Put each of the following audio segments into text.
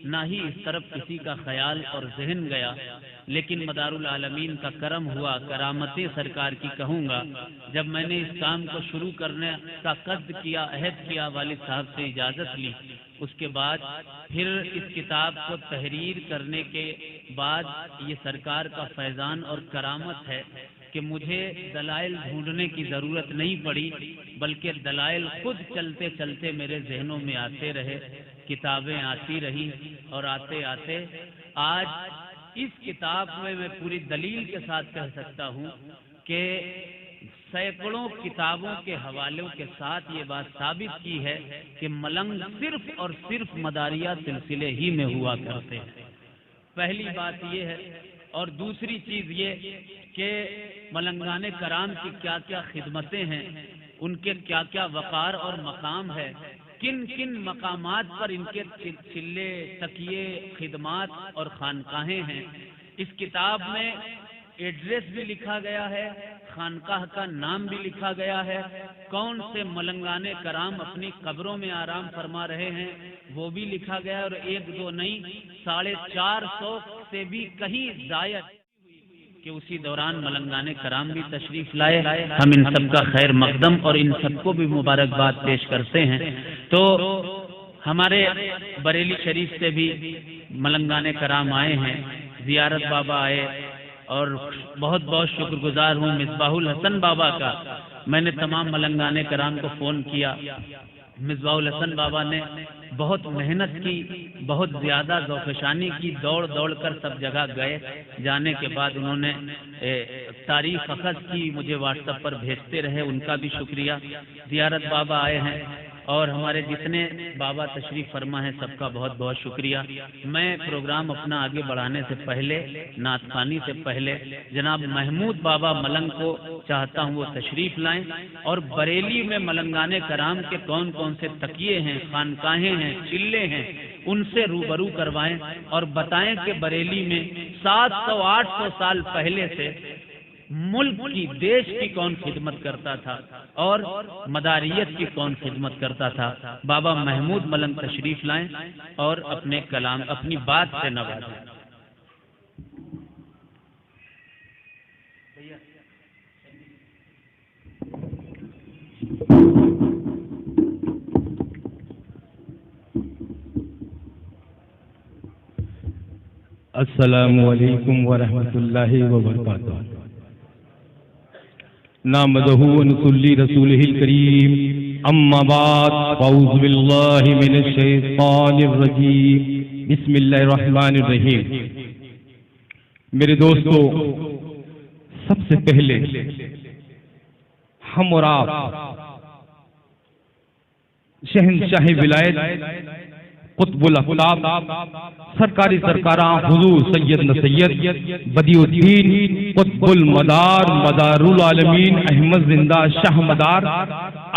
نہ ہی اس طرف کسی کا خیال اور ذہن گیا، لیکن مدار العالمین کا کرم ہوا، کرامتیں سرکار کی کہوں گا۔ جب میں نے اس کام کو شروع کرنے کا قصد کیا، عہد کیا، والد صاحب سے اجازت لی، اس کے بعد پھر اس کتاب کو تحریر کرنے کے بعد یہ سرکار کا فیضان اور کرامت ہے کہ مجھے دلائل ڈھونڈنے کی ضرورت نہیں پڑی، بلکہ دلائل خود چلتے چلتے میرے ذہنوں میں آتے رہے، کتابیں آتی رہی، اور آتے آتے آج اس کتاب میں پوری دلیل کے ساتھ کہہ سکتا ہوں کہ سینکڑوں کتابوں کے حوالوں کے ساتھ یہ بات ثابت کی ہے کہ ملنگ صرف اور صرف مداریہ سلسلے ہی میں ہوا کرتے ہیں۔ پہلی بات یہ ہے، اور دوسری چیز یہ کہ ملنگان کرام کی کیا کیا خدمتیں ہیں، ان کے کیا کیا وقار اور مقام ہے، کن کن مقامات پر ان کے چلے، تکیے، خدمات اور خانقاہیں ہیں۔ اس کتاب میں ایڈریس بھی لکھا گیا ہے، خانقاہ کا نام بھی لکھا گیا ہے، کون سے ملنگان کرام اپنی قبروں میں آرام فرما رہے ہیں وہ بھی لکھا گیا ہے، اور ایک دو نہیں 450 سے بھی کہیں زائد کہ اسی دوران ملنگان کرام بھی تشریف لائے۔ ہم ان سب کا خیر مقدم اور ان سب کو بھی مبارکباد پیش کرتے ہیں۔ تو ہمارے بریلی شریف سے بھی ملنگان کرام آئے ہیں، زیارت بابا آئے، اور بہت بہت شکر گزار ہوں مصباح الحسن بابا کا۔ میں نے تمام ملنگان کرام کو فون کیا، مصباح الحسن بابا نے بہت محنت کی، بہت زیادہ ذوقشانی کی، دوڑ دوڑ کر سب جگہ گئے۔ جانے کے بعد انہوں نے تاریخ اخذ کی، مجھے واٹس ایپ پر بھیجتے رہے، ان کا بھی شکریہ۔ زیارت بابا آئے ہیں، اور ہمارے جتنے بابا تشریف فرما ہیں سب کا بہت بہت شکریہ۔ میں پروگرام اپنا آگے بڑھانے سے پہلے، نعت خوانی سے پہلے، جناب محمود بابا ملنگ کو چاہتا ہوں وہ تشریف لائیں، اور بریلی میں ملنگان کرام کے کون کون سے تکیے ہیں، خانقاہیں ہیں، چلے ہیں، ان سے روبرو کروائیں، اور بتائیں کہ بریلی میں 700-800 سال پہلے سے ملک کی، دیش کی کون خدمت کرتا تھا اور مداریت کی کون خدمت کرتا تھا۔ بابا محمود ملنگ تشریف لائیں اور اپنے کلام، اپنی بات سے نوازیں۔ السلام علیکم ورحمۃ اللہ وبرکاتہ۔ نحمدہ ونصلی رسولہ الکریم، اما بعد، اعوذ باللہ من الشیطان الرجیم، بسم اللہ الرحمن الرحیم۔ میرے دوستو، سب سے پہلے ہم اور آپ شہنشاہ ولایت، قطب الاقطاب، سرکاری سرکاراں حضور سیدنا سید بدیع الدین قطب المدار، مدار العالمین احمد زندہ شاہ مدار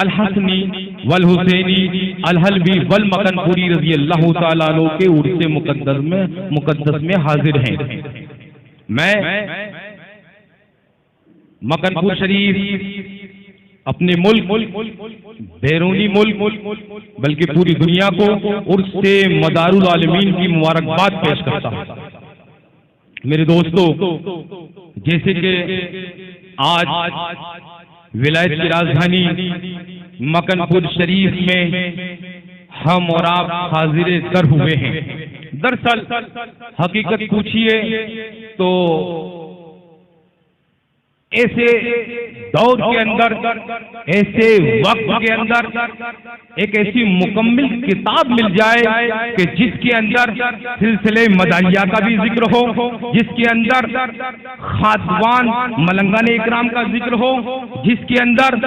الحسنی والحسینی الحلبی والمکن پوری رضی اللہ تعالیٰ عنہ کے عرس مقدس میں حاضر ہیں۔ میں مکن پور شریف اپنے ملک، بیرونی ملک، بلکہ پوری دنیا کو عرس مدار العالمین کی مبارکباد پیش کرتا ہوں۔ میرے دوستو، جیسے کہ آج ولایت کی راجدھانی مکن پور شریف میں ہم اور آپ حاضر در ہوئے ہیں، دراصل حقیقت پوچھئے تو ایسے دور کے اندر، ایسے وقت کے اندر ایک ایسی مکمل کتاب مل جائے کہ جس کے اندر سلسلے مداریہ کا بھی ذکر ہو، جس کے اندر خاتوان ملنگان اکرام کا ذکر ہو، جس کے اندر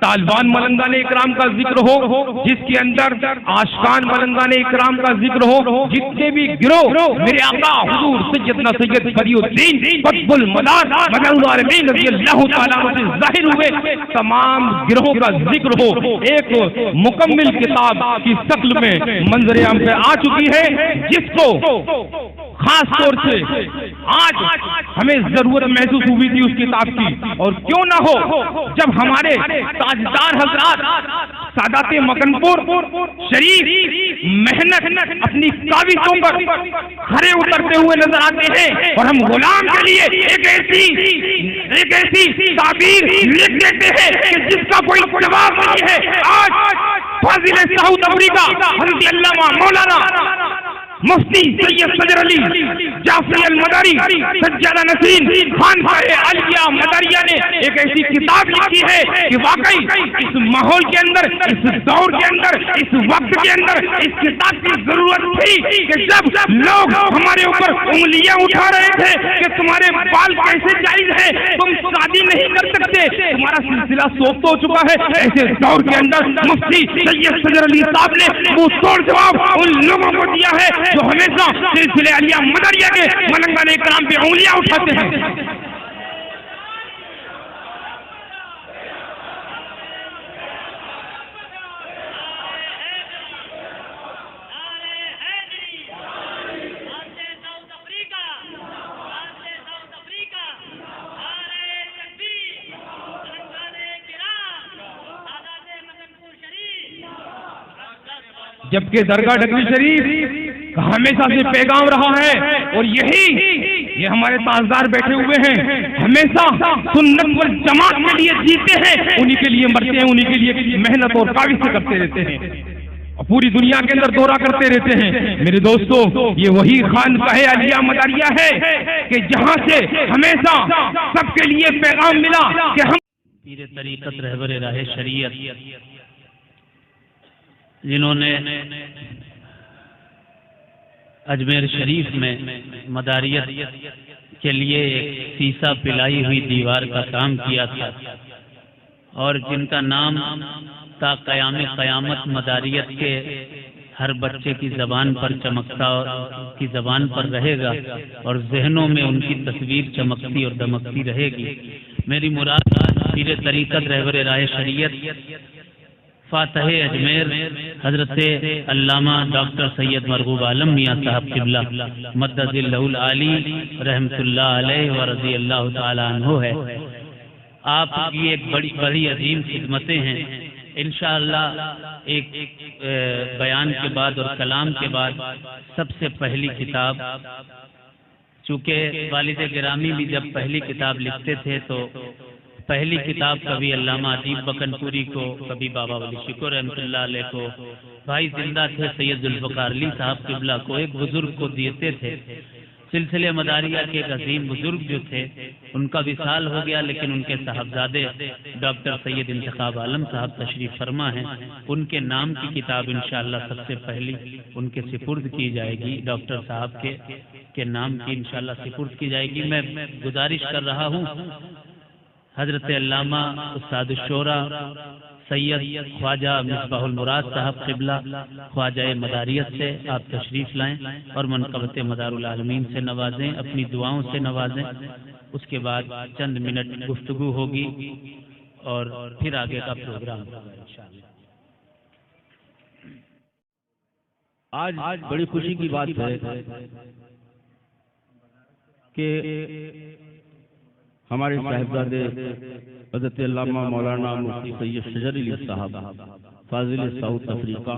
طالبان ملنگان اکرام کا ذکر ہو، جس کے اندر عاشقان ملنگان اکرام کا ذکر ہو، جتنے بھی گروہ میرے آقا حضور سیدنا سید بدیع الدین قطب المدار مدار العالمین رضی اللہ تعالیٰ سے ظاہر ہوئے، تمام گروہوں کا ذکر ہو، ایک مکمل کتاب کی شکل میں منظر عام پہ آ چکی ہے، جس کو خاص طور سے آج ہمیں ضرورت محسوس ہوئی تھی اس کتاب کی، اور کیوں نہ ہو جب ہمارے تاجدار حضرات سادات مکنپور شریف محنت اپنی کاوشوں پر کھڑے اترتے ہوئے نظر آتے ہیں، اور ہم غلام کے لیے ایک ایسی تعبیر لکھ دیتے ہیں کہ جس کا کوئی جواب نہیں ہے۔ آج فاضل سعود افریقہ حضرت علامہ مولانا مفتی سید صدر علی جعفری المداری سجادہ نسیم خان صاحب عالیہ مداریہ نے ایک ایسی کتاب لکھی ہے کہ واقعی اس ماحول کے اندر، اس دور کے اندر، اس وقت کے اندر اس کتاب کی ضرورت تھی کہ جب لوگ ہمارے اوپر انگلیاں اٹھا رہے تھے کہ تمہارے بال کیسے جائز ہے، تم شادی نہیں کر سکتے، تمہارا سلسلہ سوخت ہو چکا ہے، ایسے دور کے اندر مفتی سید صدر علی صاحب نے منہ توڑ جواب ان لوگوں کو دیا ہے جو ہمیشہ سلسلے علیہ مداریہ کے ملنگان کرام پہ انگلیاں اٹھاتے ہیں۔ جبکہ درگاہ ڈگری شریف ہمیشہ سے پیغام رہا ہے، اور یہ ہمارے تاجدار بیٹھے ہوئے ہیں، ہمیشہ سنت والجماعت کے لیے جیتے ہیں، انہی کے لیے مرتے ہیں، انہی کے لیے محنت اور کاوش کرتے رہتے ہیں، اور پوری دنیا کے اندر دورہ کرتے رہتے ہیں۔ میرے دوستو، یہ وہی خانقاہ عالیہ مداریہ ہے کہ جہاں سے ہمیشہ سب کے لیے پیغام ملا کہ ہم پیر طریقت رہبر راہ شریعت، جنہوں نے اجمیر شریف میں مداریت کے لیے ایک سیسا پلائی ہوئی دیوار کا کام کیا تھا، اور جن کا نام تا قیام قیامت مداریت کے ہر بچے کی زبان پر چمکتا اور کی زبان پر رہے گا، اور ذہنوں میں ان کی تصویر چمکتی اور دمکتی رہے گی۔ میری مراد پیر طریقت رہبر راہ شریعت فاتح اجمیر حضرت علامہ ڈاکٹر سید مرغوب عالم میاں صاحب قبلہ مدد اللہ العالی رحمت اللہ علیہ و رضی اللہ تعالی عنہ ہے۔ آپ کی ایک بڑی عظیم خدمتیں ہیں۔ انشاءاللہ ایک بیان کے بعد اور کلام کے بعد سب سے پہلی کتاب، چونکہ والد گرامی بھی جب پہلی کتاب لکھتے تھے تو پہلی کتاب کبھی علامہ عجیب بکن پوری کو، کبھی بابا ولی شکر رحمۃ اللہ علیہ کو، بھائی زندہ تھے سید ذوالفقار علی صاحب قبلہ کو ایک بزرگ کو دیتے تھے۔ سلسلے مداریہ کے ایک عظیم بزرگ جو تھے ان کا وصال ہو گیا، لیکن ان کے صاحبزادے ڈاکٹر سید انتخاب عالم صاحب تشریف فرما ہیں، ان کے نام کی کتاب انشاءاللہ سب سے پہلی ان کے سپرد کی جائے گی، ڈاکٹر صاحب کے نام کی انشاءاللہ سپرد کی جائے گی۔ میں گزارش کر رہا ہوں حضرت علامہ استاد الشورا سید خواجہ مصباح المراد صاحب قبلہ خواجہ مداریت سے آپ تشریف لائیں اور منقبت مدار العالمین سے نوازیں، اپنی دعاؤں سے نوازیں۔ اس کے بعد چند منٹ گفتگو ہوگی اور پھر آگے کا پروگرام ہوگا انشاءاللہ۔ آج بڑی خوشی کی بات ہے کہ ہمارے صاحبزادے حضرت علامہ مولانا مفتی سید شجر علی صاحب فاضل سعود افریقہ،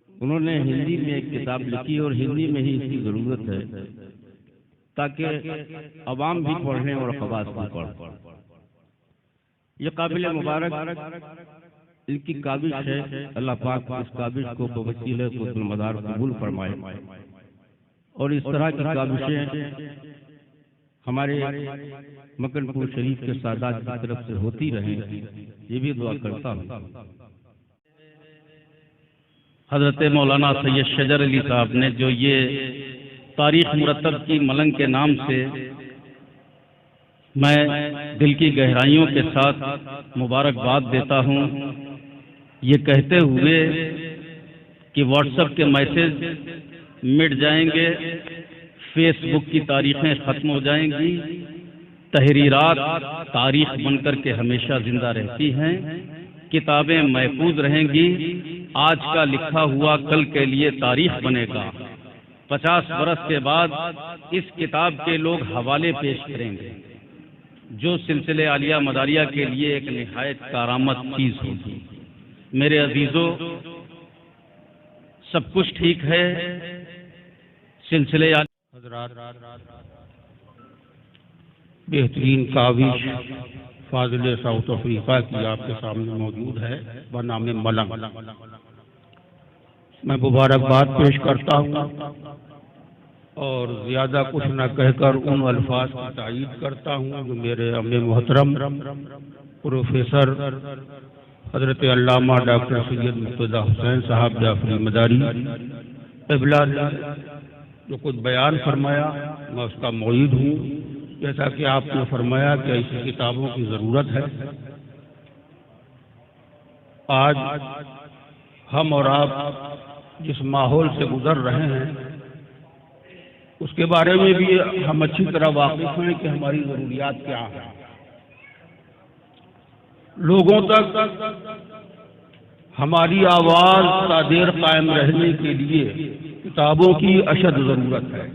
انہوں نے ہندی میں ایک کتاب لکھی اور ہندی میں ہی اس کی ضرورت ہے تاکہ عوام بھی پڑھیں اور خواص بھی پڑھیں۔ یہ قابل مبارک ان کی کاوش ہے، اللہ پاک اس کاوش کو بوسیلہ قطب المدار قبول فرمائے، اور اس طرح کی کاوشیں ہمارے مکن پور شریف کے سادات کی طرف سے ہوتی رہیں، یہ بھی دعا کرتا ہوں۔ حضرت مولانا سید شجر علی صاحب نے جو یہ تاریخ مرتب کی ملنگ کے نام سے میں دل کی گہرائیوں کے ساتھ مبارکباد دیتا ہوں، یہ کہتے ہوئے کہ واٹس ایپ کے میسج مٹ جائیں گے، فیس بک کی تاریخیں ختم ہو جائیں گی، تحریرات تاریخ بن کر کے ہمیشہ زندہ رہتی ہیں، کتابیں محفوظ رہیں گی، آج کا لکھا ہوا کل کے لیے تاریخ بنے گا۔ 50 برس کے بعد اس کتاب کے لوگ حوالے پیش کریں گے، جو سلسلے عالیہ مداریہ کے لیے ایک نہایت کارآمد چیز ہوگی۔ میرے عزیزو، سب کچھ ٹھیک ہے، سلسلے حضرات، بہترین کاوش فاضل ساؤتھ افریقہ کی آپ کے سامنے موجود ہے بنام ملنگ۔ میں مبارکباد پیش کرتا ہوں اور زیادہ کچھ نہ کہہ کر ان الفاظ کی تائید کرتا ہوں جو میرے ام محترم پروفیسر حضرت علامہ ڈاکٹر سید مرتضیٰ حسین صاحب جعفری مداری قبلہ نے جو کچھ بیان فرمایا، میں اس کا معید ہوں۔ جیسا کہ آپ نے فرمایا کہ ایسی کتابوں کی ضرورت ہے۔ آج ہم اور آپ جس ماحول سے گزر رہے ہیں اس کے بارے میں بھی ہم اچھی طرح واقف ہیں کہ ہماری ضروریات کیا ہیں۔ لوگوں تک ہماری آواز کا دیر قائم رہنے کے لیے کتابوں کی اشد ضرورت ہے۔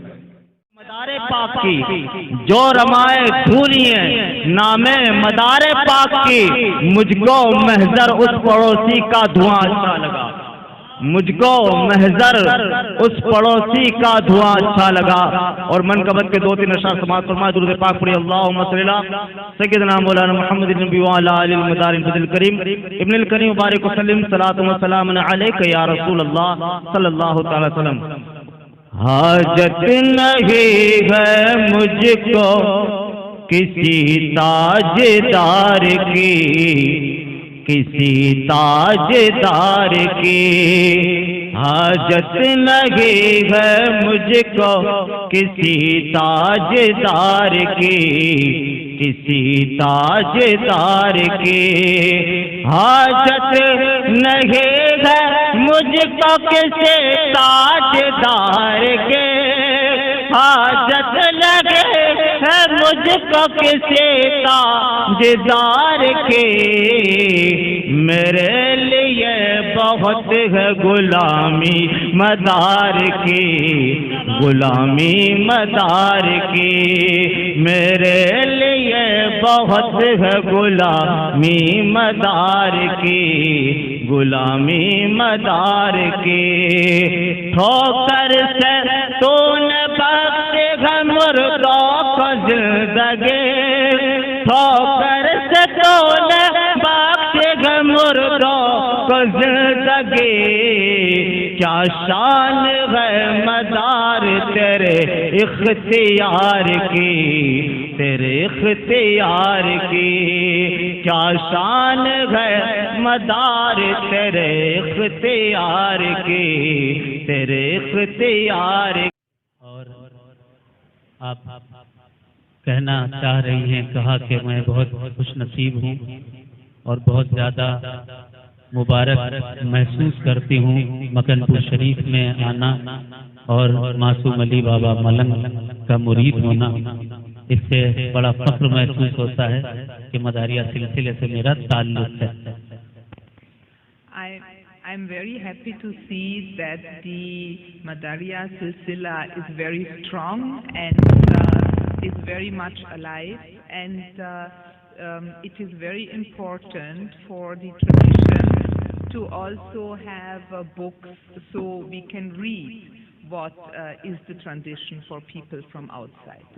مدار پاک کی جو رمائے دھولی ہے، نام مدار پاک کی مجھ کو محضر اس پڑوسی کا دھواں اچھا لگا، مجھ کو محضر اس پڑوسی کا دھواں اچھا لگا۔ اور منقبت کے 2-3 اشعار سماعت فرمائے، درود پاک پڑھی، اللہم صلی علی سیدنا مولانا محمد النبی وعلی آلہ المدارین فضل الکریم ابن الکریم مبارک وسلم، صلاۃ و سلام علیک یا رسول اللہ صلی اللہ تعالی وسلم۔ حاجت نہیں ہے مجھ کو کسی تاجدار کی، کسی تاجدار کی حاجت نہیں ہے مجھ کو کسی تاجدار کی، کسی تاجدار کی حاجت نہیں ہے مجھ کو کسی تاجدار کے، حاجت لگے ہے مجھ کو کسی تاجدار کے، میرے لیے بہت ہے غلامی مدار کی، غلامی مدار کی، میرے لیے بہت ہے غلامی مدار کی، غلامی مدار کی۔ ٹھوکر سے تو نے بخشے ہے مردوں کو زندگی، ٹھوکر سے تو نے بخشے ہے مردوں کو زندگی، کیا شان ہے مدار تیرے اختیار کی، تیرے اختیار کی، کیا شان ہے مدار تیرے اختیار کی، تیرے اختیار کی۔ اور آپ کہنا چاہ رہی ہیں، کہا کہ میں بہت خوش نصیب ہوں اور بہت زیادہ مبارک محسوس کرتی ہوں مکن پور شریف میں آنا اور معصوم علی بابا ملنگ کا مرید ہونا۔ اس سے بڑا فخر محسوس ہوتا ہے کہ مداریہ سلسلے سے میرا تعلق ہے۔ I'm very happy to see that the Madariya Silsila is very strong and is very much alive, and it is very important for the tradition to also have books so we can read what is the tradition for people from outside.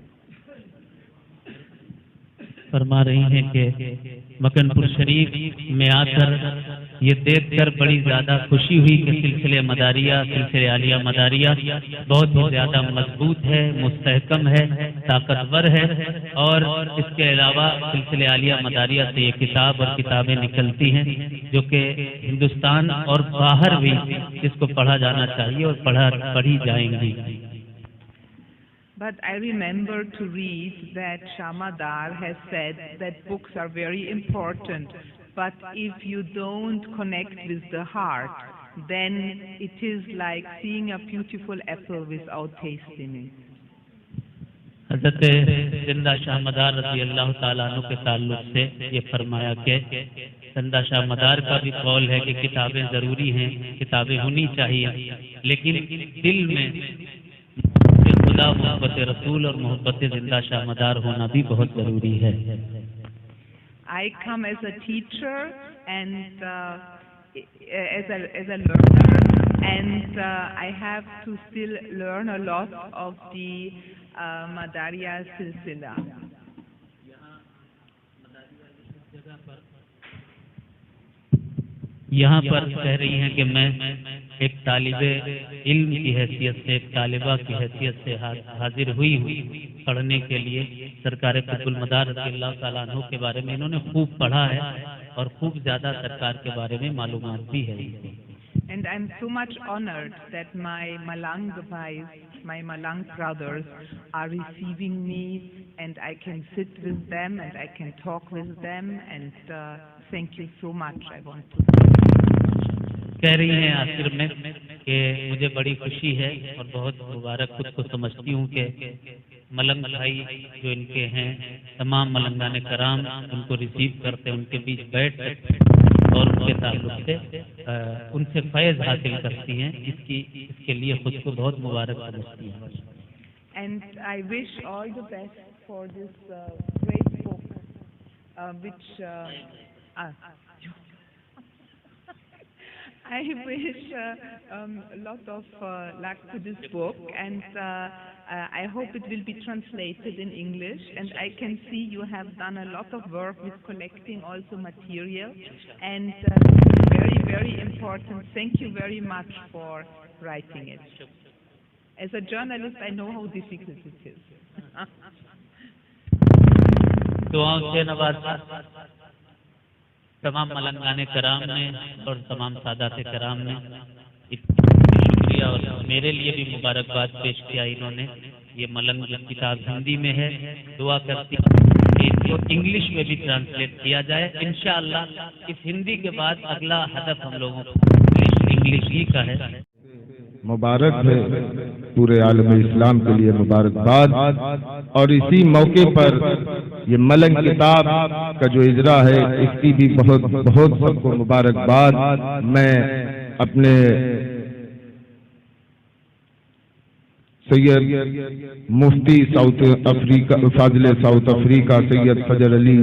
فرما رہی ہیں کہ مکن پور شریف میں آ کر یہ دیکھ کر بڑی زیادہ خوشی ہوئی کہ سلسلے مداریہ، سلسلے عالیہ مداریہ بہت ہی زیادہ مضبوط ہے، مستحکم ہے، طاقتور ہے، اور اس کے علاوہ سلسلے عالیہ مداریہ سے یہ کتاب اور کتابیں نکلتی ہیں جو کہ ہندوستان اور باہر بھی اس کو پڑھا جانا چاہیے اور پڑھی جائیں گی۔ But I remember to read that Shamadar has said that books are very important, but if you don't connect with the heart, then it is like seeing a beautiful apple without tasting it. حضرت زندہ شاہ مدار رضی اللہ تعالیٰ عنہ کے تعلق سے یہ فرمایا کہ زندہ شاہ مدار کا بھی قول ہے کہ کتابیں ضروری ہیں، کتابیں ہونی چاہیے، لیکن دل میں خدا، محبت رسول اور محبت زندہ شاہ مدار ہونا بھی بہت ضروری ہے۔ I come as a teacher and as a learner, and I have to still learn a lot of the Madariya Silsila. یہاں پر کہہ رہی ہیں کہ میں ایک طالب علم کی حیثیت سے، ایک طالبہ کی حیثیت سے حاضر ہوئی ہوں پڑھنے کے لیے۔ سرکار قطب المدار رضی اللہ تعالیٰ عنہ کے بارے میں انہوں نے خوب پڑھا ہے اور خوب زیادہ سرکار کے بارے میں معلومات بھی ہے۔ And I'm so much honored that my Malang Bhais, my Malang brothers are receiving me, and I can sit with them and I can talk with them, and thank you so much. I want to کہہ رہی ہیں آخر میں کہ مجھے بڑی خوشی ہے اور بہت مبارک خود کو سمجھتی ہوں کہ ملنگ بھائی جو ان کے ہیں، تمام ملنگان کرام ان کو ریسیو کرتے ہیں، ان کے بیچ بیٹھ سکتے اور ان کے تعلق سے ان سے فیض حاصل کرتی ہیں، اس کے لیے خود کو بہت مبارک سمجھتی ہیں۔ And I wish all the best for this great book, which I wish a lot of luck to this book, and I hope it will be translated in English, and I can see you have done a lot of work with collecting also material, and very, very important. Thank you very much for writing it. As a journalist, I know how difficult it is. دعاؤں سے نوازا تمام ملنگان کرام نے اور تمام سادات کرام نے شکریہ، اور میرے لیے بھی مبارکباد پیش کیا انہوں نے۔ یہ ملنگ کتاب ہندی میں ہے، دعا کرتی کہ اس کو انگلش میں بھی ٹرانسلیٹ کیا جائے انشاءاللہ۔ اس ہندی کے بعد اگلا ہدف ہم لوگوں کو انگلش ہی کا ہے۔ مبارک ہے پورے عالم اسلام کے لیے مبارکباد، اور اسی موقع پر یہ ملنگ کتاب کا جو اجرا ہے اس کی بھی بہت بہت سب کو مبارکباد۔ میں اپنے سید مفتی ساؤتھ افریقہ فاضل ساؤتھ افریقہ سید فجر علی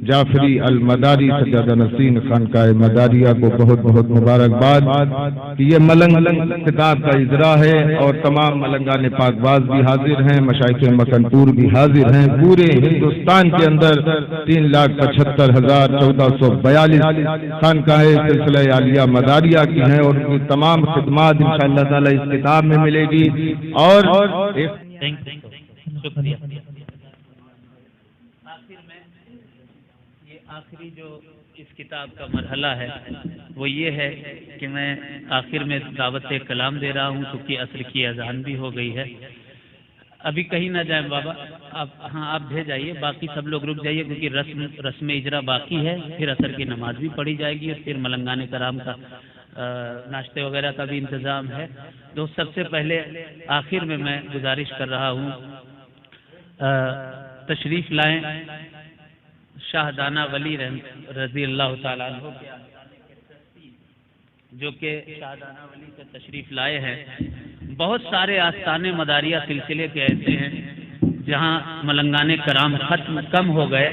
جعفری المداری سجادہ نسرین خانقاہ مداریہ کو بہت بہت مبارکباد کہ یہ ملنگ کتاب کا اجرا ہے، اور تمام ملنگان پاک باز بھی حاضر ہیں، مشائخ مکن پور بھی حاضر ہیں۔ پورے ہندوستان کے اندر 3,75,1442 خانقاہ سلسلہ عالیہ مداریہ کی ہیں، اور ان کی تمام خدمات انشاءاللہ تعالی اس کتاب میں ملے گی۔ اور شکریہ۔ آخری جو اس کتاب کا مرحلہ ہے وہ یہ ہے کہ میں آخر میں دعوت کلام دے رہا ہوں، کیونکہ عصر کی اذان بھی ہو گئی ہے۔ ابھی کہیں نہ جائیں بابا، آپ بھیج جائیے، باقی سب لوگ رک جائیے، کیونکہ رسم اجرا باقی ہے، پھر عصر کی نماز بھی پڑھی جائے گی، اور پھر ملنگان کرام کا ناشتے وغیرہ کا بھی انتظام ہے۔ تو سب سے پہلے آخر میں گزارش کر رہا ہوں تشریف لائیں شاہ دانا ولی رضی اللہ تعالیٰ عنہ کے جو کہ شاہ دانا ولی سے تشریف لائے ہیں۔ بہت سارے آستانے مداریہ سلسلے کے ایسے ہیں جہاں ملنگان کرام ختم کم ہو گئے۔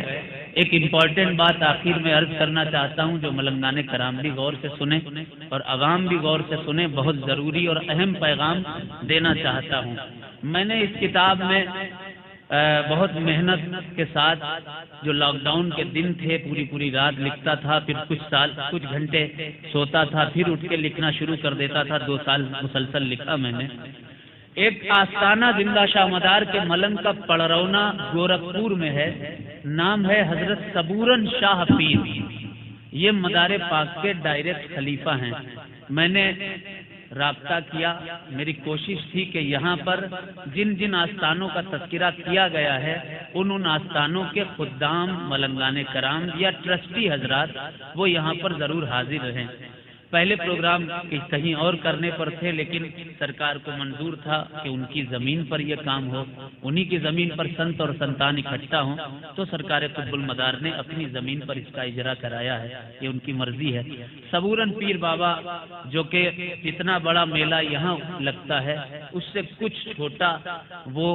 ایک امپورٹنٹ بات آخر میں عرض کرنا چاہتا ہوں جو ملنگان کرام بھی غور سے سنیں اور عوام بھی غور سے سنیں، بہت ضروری اور اہم پیغام دینا چاہتا ہوں۔ میں نے اس کتاب میں بہت محنت کے ساتھ، جو لاک ڈاؤن کے دن تھے، پوری رات لکھتا تھا، پھر کچھ گھنٹے سوتا تھا، پھر اٹھ کے لکھنا شروع کر دیتا تھا۔ 2 سال مسلسل لکھا میں نے۔ ایک آستانہ زندہ شاہ مدار کے ملنگ کا پڑرونا گورکھپور میں ہے، نام ہے حضرت صبورن شاہ پیر۔ یہ مدار پاک کے ڈائریکٹ خلیفہ ہیں۔ میں نے رابطہ کیا، میری کوشش تھی کہ یہاں پر جن آستانوں کا تذکرہ کیا گیا ہے ان آستانوں کے خدام ملنگان کرام یا ٹرسٹی حضرات وہ یہاں پر ضرور حاضر رہیں۔ پہلے پروگرام کہیں اور کرنے پر تھے، لیکن سرکار کو منظور تھا کہ ان کی زمین پر یہ کام ہو، انہی کی زمین پر سنت اور سنتان اکٹھا ہوں، تو سرکار قطب المدار نے اپنی زمین پر اس کا اجرا کرایا ہے، یہ ان کی مرضی ہے۔ صبورن پیر بابا جو کہ اتنا بڑا میلہ یہاں لگتا ہے، اس سے کچھ چھوٹا وہ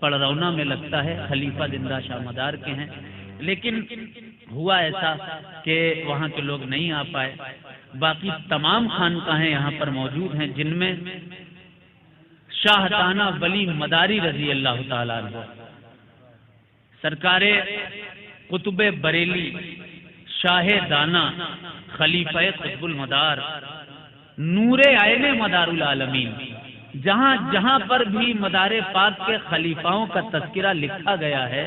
پڑرونا میں لگتا ہے، خلیفہ زندہ شاہ مدار کے ہیں، لیکن ہوا ایسا کہ وہاں کے لوگ نہیں آ پائے۔ باقی تمام خانقاہیں یہاں پر موجود ہیں، جن میں شاہ دانہ ولی مداری رضی اللہ تعالیٰ عنہ، سرکار قطب بریلی شاہ دانہ خلیفہ قطب المدار نور عین مدار العالمین، جہاں جہاں پر بھی مدار پاک کے خلیفاؤں کا تذکرہ لکھا گیا ہے،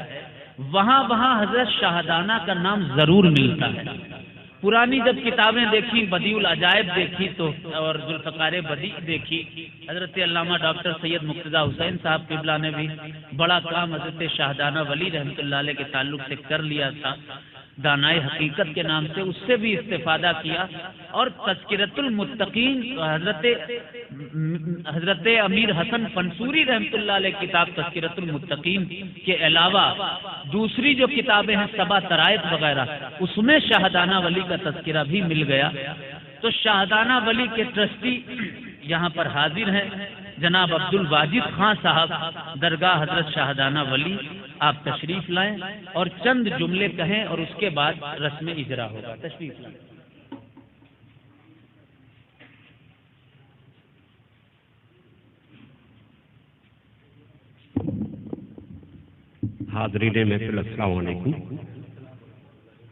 وہاں وہاں حضرت شاہ دانہ کا نام ضرور ملتا ہے۔ پرانی جب کتابیں دیکھی، بدیع العجائب دیکھی تو اور ذوالفقار بدیع دیکھی، حضرت علامہ ڈاکٹر سید مقتدیٰ حسین صاحب قبلہ نے بھی بڑا کام حضرت شاہ دانہ ولی رحمۃ اللہ علیہ کے تعلق سے کر لیا تھا، دانائے حقیقت کے نام سے، اس سے بھی استفادہ کیا، اور تذکرۃ المتقین حضرت امیر حسن فنسوری رحمۃ اللہ علیہ کتاب تذکرۃ المتقین کے علاوہ دوسری جو کتابیں ہیں سبا ترائب وغیرہ، اس میں شاہدانہ ولی کا تذکرہ بھی مل گیا۔ تو شاہدانہ ولی کے ٹرسٹی یہاں پر حاضر ہیں جناب عبد الواجد خان صاحب، درگاہ حضرت شاہدانہ ولی، آپ تشریف لائیں اور چند جملے کہیں اور اس کے بعد رسم اجرا ہوگا۔ تشریف لائیں۔ حاضرین محفل السلام علیکم۔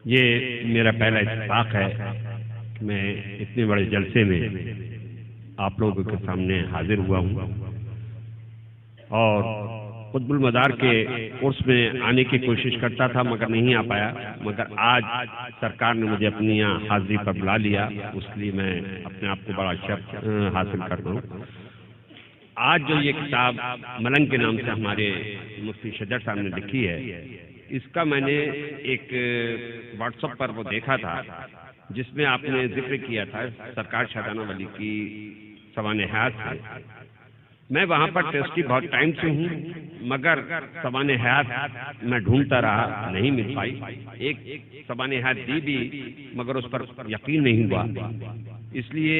یہ میرا پہلا اتفاق ہے کہ میں اتنے بڑے جلسے میں آپ لوگوں کے سامنے حاضر ہوا ہوں، اور قطب المدار کے کورس میں آنے کی کوشش کرتا تھا مگر نہیں آ پایا، مگر آج سرکار نے مجھے اپنی یہاں حاضری پر بلا لیا، اس لیے میں اپنے آپ کو بڑا شرف حاصل کرتا ہوں۔ آج جو یہ کتاب ملنگ کے نام سے ہمارے مفتی شجر صاحب نے لکھی ہے، اس کا میں نے ایک واٹس ایپ پر وہ دیکھا تھا جس میں آپ نے ذکر کیا تھا سرکار شاہدانہ ولی کی سوانح حیات سے۔ میں وہاں پر ٹرسٹی بہت ٹائم سے ہوں، مگر سوانح حیات میں ڈھونڈتا رہا، نہیں مل پائی۔ ایک سوانح حیات دی بھی مگر اس پر یقین نہیں ہوا، اس لیے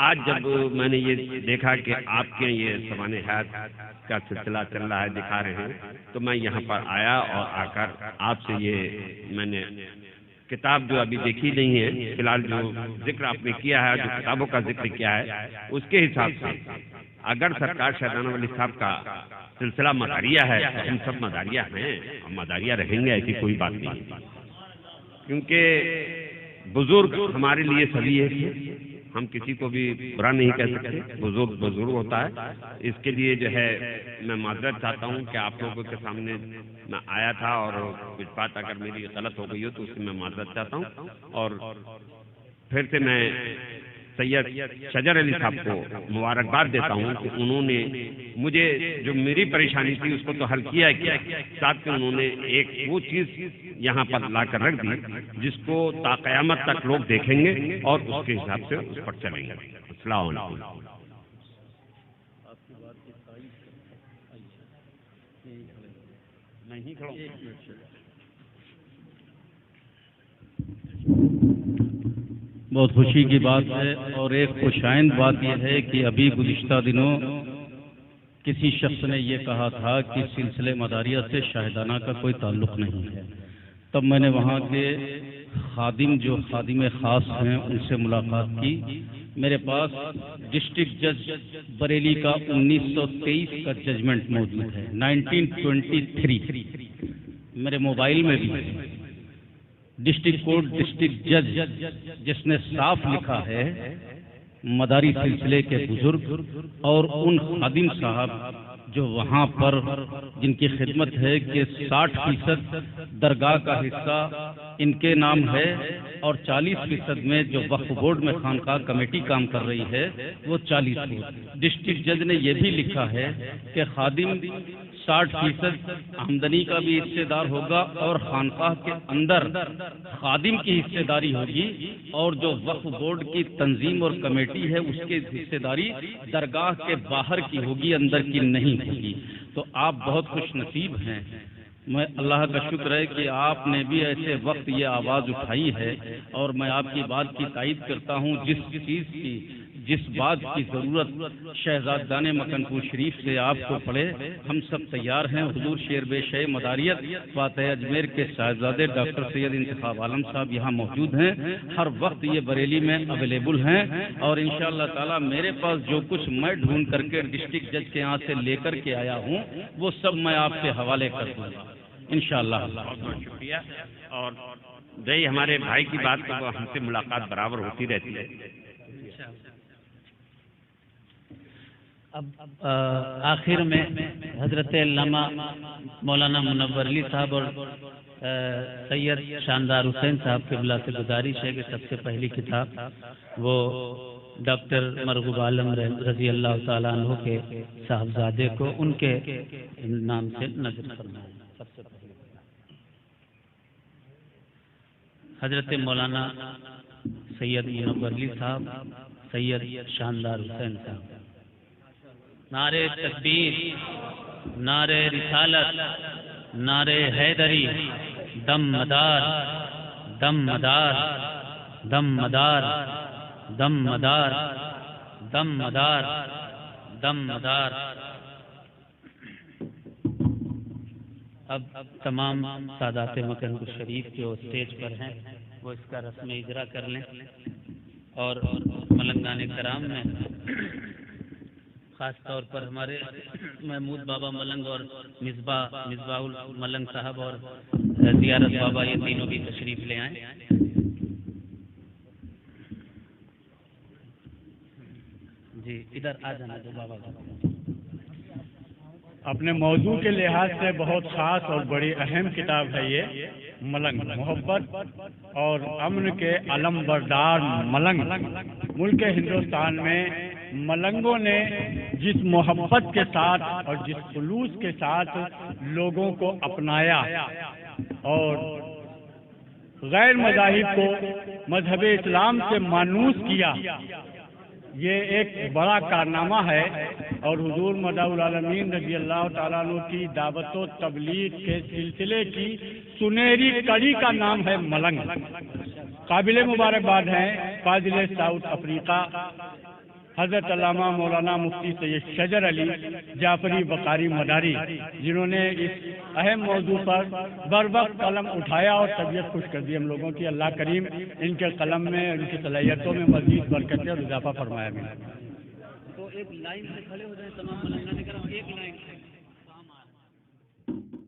آج جب میں نے یہ دیکھا کہ آپ کے یہ سوانح حیات کا سلسلہ چل رہا ہے، دکھا رہے ہیں، تو میں یہاں پر آیا اور آ کر آپ سے یہ میں نے کتاب جو ابھی دیکھی نہیں ہے، فی الحال جو ذکر آپ نے کیا ہے، جو کتابوں کا ذکر کیا ہے، اس کے حساب سے اگر سرکار شاہدانہ ولی صاحب کا سلسلہ مداریہ ہے تو ہم سب مداریہ ہیں، ہم مداریہ رہیں گے، ایسی کوئی بات نہیں، کیونکہ بزرگ ہمارے لیے سبھی ہے، ہم کسی کو بھی برا نہیں کہہ سکتے، بزرگ بزرگ ہوتا ہے۔ اس کے لیے جو ہے میں معذرت چاہتا ہوں کہ آپ لوگوں کے سامنے میں آیا تھا، اور کچھ بات اگر میری غلط ہو گئی ہو تو اس سے میں معذرت چاہتا ہوں، اور پھر سے میں سید شجر علی صاحب کو مبارکباد دیتا ہوں کہ انہوں نے مجھے جو میری پریشانی تھی اس کو تو حل کیا ہے، ساتھ میں انہوں نے ایک وہ چیز یہاں پر لا کر رکھ دی جس کو تا قیامت تک لوگ دیکھیں گے اور اس کے حساب سے اس پر چلیں گے۔ السلام علیکم۔ بہت خوشی کی بات ہے، اور ایک خوشائند بات یہ ہے کہ ابھی گزشتہ دنوں کسی شخص نے یہ کہا تھا کہ سلسلے مداریہ سے شاہدانہ کا کوئی تعلق نہیں ہے، تب میں نے وہاں کے خادم جو خادم خاص ہیں ان سے ملاقات کی۔ میرے پاس ڈسٹرکٹ جج بریلی کا 1923 کا ججمنٹ موجود ہے، 1923 میرے موبائل میں بھی ہے۔ ڈسٹرکٹ کورٹ ڈسٹرکٹ جج جس نے صاف لکھا ہے مداری سلسلے کے بزرگ اور ان خادم صاحب جو وہاں پر جن کی خدمت ہے کہ 60% درگاہ کا حصہ ان کے نام ہے، اور 40% میں جو وقف بورڈ میں خانقاہ کمیٹی کام کر رہی ہے وہ 40%۔ ڈسٹرکٹ جج نے یہ بھی لکھا ہے کہ خادم 60% آمدنی کا بھی حصے دار ہوگا اور خانقاہ کے اندر خادم کی حصے داری ہوگی اور جو وقف بورڈ کی تنظیم اور کمیٹی ہے اس کی حصے داری درگاہ کے باہر کی ہوگی، اندر کی نہیں ہوگی۔ تو آپ بہت خوش نصیب ہیں۔ میں اللہ کا شکر ہے کہ آپ نے بھی ایسے وقت یہ آواز اٹھائی ہے، اور میں آپ کی بات کی تائید کرتا ہوں۔ جس بات کی ضرورت شہزادان مکن پور شریف سے آپ کو پڑے، ہم سب تیار ہیں۔ حضور شیر بے شے مداریت فاتح اجمیر کے صاحبزادے ڈاکٹر سید انتخاب عالم صاحب یہاں موجود ہیں، ہر وقت یہ بریلی میں اویلیبل ہیں، اور انشاءاللہ تعالی میرے پاس جو کچھ میں ڈھونڈ کر کے ڈسٹرکٹ جج کے یہاں سے لے کر کے آیا ہوں وہ سب میں آپ کے حوالے کر دوں گا انشاءاللہ۔ بہت بہت شکریہ۔ اور جی ہمارے بھائی کی بات تو ہم سے ملاقات برابر ہوتی رہتی ہے۔ اب آخر میں حضرت علامہ مولانا منور علی صاحب اور سید شاندار حسین صاحب قبلہ سے گزارش ہے کہ سب سے پہلی کتاب وہ ڈاکٹر مرغوب عالم رضی اللہ تعالیٰ عنہ کے صاحبزادے کو ان کے نام سے نظر فرمائیں۔ سب سے پہلی حضرت مولانا سید منور علی صاحب، سید شاندار حسین صاحب۔ نعرے تکبیر، نعرے رسالت، نعرے حیدری، دم مدار، دم مدار، دم مدار، دم مدار، دم مدار، دم مدار۔ اب تمام سادات مکن پور شریف جو اسٹیج پر ہیں وہ اس کا رسم اجرا کر لیں، اور ملنگان کرام میں خاص طور پر ہمارے محمود بابا ملنگ اور مصباح الملنگ صاحب اور زیارت بابا یہ تینوں بھی تشریف لے آئیں۔ جی ادھر آ جانا جو بابا۔ اپنے موضوع کے لحاظ سے بہت خاص اور بڑی اہم کتاب ہے یہ ملنگ، محبت اور امن کے علم بردار ملنگ۔ ملک ہندوستان میں ملنگوں نے جس محبت کے ساتھ اور جس خلوص کے ساتھ لوگوں کو اپنایا اور غیر مذاہب کو مذہب اسلام سے مانوس کیا، یہ ایک بڑا کارنامہ ہے، اور حضور مداح العالمین رضی اللہ تعالیٰ عنہ کی دعوت و تبلیغ کے سلسلے کی سنہری کڑی کا نام ہے ملنگ۔ قابل مبارکباد ہیں فاضل ساؤتھ افریقہ حضرت علامہ مولانا مفتی سید شجر علی جعفری بقاری مداری، جنہوں نے اس اہم موضوع پر بر وقت قلم اٹھایا اور طبیعت خوش کر دی ہم لوگوں کی۔ اللہ کریم ان کے قلم میں، ان کی صلاحیتوں میں مزید برکتیں اور اضافہ فرمایا گیا۔ تو ایک لائن سے کھڑے ہو جائیں تمام ملنگان کرام، ایک لائن سے کام آ رہا ہے۔